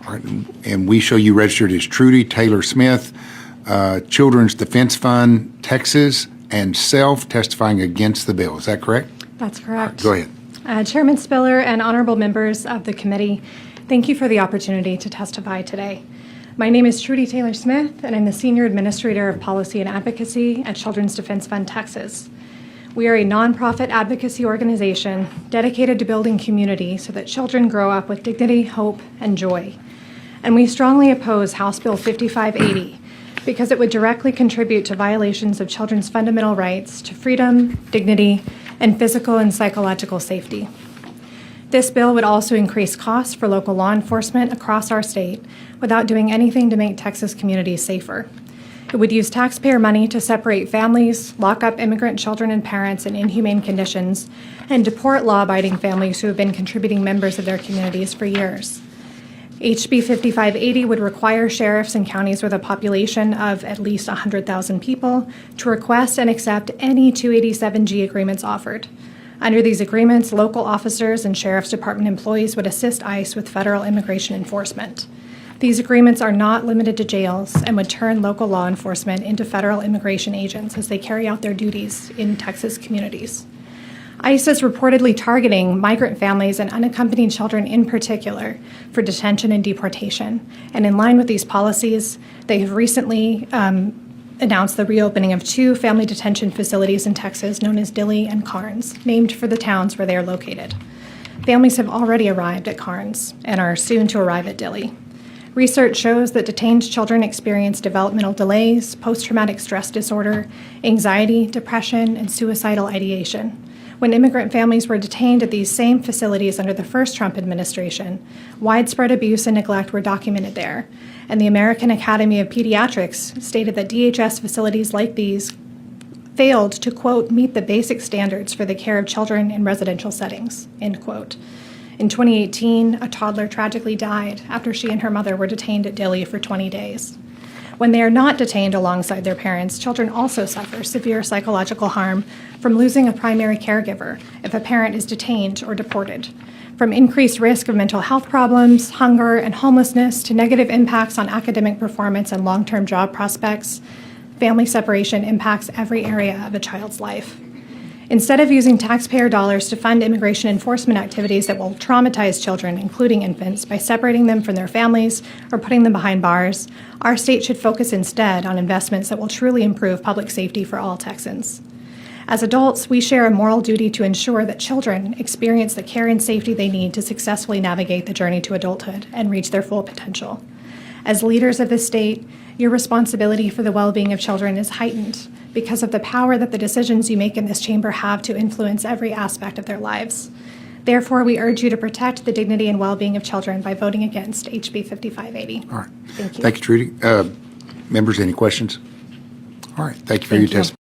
All right, and we show you registered as Trudy Taylor Smith, Children's Defense Fund, Texas, and self testifying against the bill. Is that correct? That's correct. Go ahead. Chairman Spiller and honorable members of the committee, thank you for the opportunity to testify today. My name is Trudy Taylor Smith, and I'm the Senior Administrator of Policy and Advocacy at Children's Defense Fund, Texas. We are a nonprofit advocacy organization dedicated to building community so that children grow up with dignity, hope, and joy. And we strongly oppose House Bill 5580 because it would directly contribute to violations of children's fundamental rights to freedom, dignity, and physical and psychological safety. This bill would also increase costs for local law enforcement across our state without doing anything to make Texas communities safer. It would use taxpayer money to separate families, lock up immigrant children and parents in inhumane conditions, and deport law-abiding families who have been contributing members of their communities for years. HB 5580 would require sheriffs in counties with a population of at least 100,000 people to request and accept any 287G agreements offered. Under these agreements, local officers and Sheriff's Department employees would assist ICE with federal immigration enforcement. These agreements are not limited to jails and would turn local law enforcement into federal immigration agents as they carry out their duties in Texas communities. ICE is reportedly targeting migrant families and unaccompanied children in particular for detention and deportation. And in line with these policies, they have recently announced the reopening of 2 family detention facilities in Texas known as Dilley and Karnes, named for the towns where they are located. Families have already arrived at Karnes and are soon to arrive at Dilley. Research shows that detained children experience developmental delays, post-traumatic stress disorder, anxiety, depression, and suicidal ideation. When immigrant families were detained at these same facilities under the first Trump administration, widespread abuse and neglect were documented there, and the American Academy of Pediatrics stated that DHS facilities like these failed to, quote, meet the basic standards for the care of children in residential settings, end quote. In 2018, a toddler tragically died after she and her mother were detained at Dilley for 20 days. When they are not detained alongside their parents, children also suffer severe psychological harm from losing a primary caregiver if a parent is detained or deported. From increased risk of mental health problems, hunger, and homelessness to negative impacts on academic performance and long-term job prospects, family separation impacts every area of a child's life. Instead of using taxpayer dollars to fund immigration enforcement activities that will traumatize children, including infants, by separating them from their families or putting them behind bars, our state should focus instead on investments that will truly improve public safety for all Texans. As adults, we share a moral duty to ensure that children experience the care and safety they need to successfully navigate the journey to adulthood and reach their full potential. As leaders of this state, your responsibility for the well-being of children is heightened because of the power that the decisions you make in this chamber have to influence every aspect of their lives. Therefore, we urge you to protect the dignity and well-being of children by voting against HB 5580. All right. Thank you. Thank you, Trudy. Members, any questions? All right. Thank you for your testimony.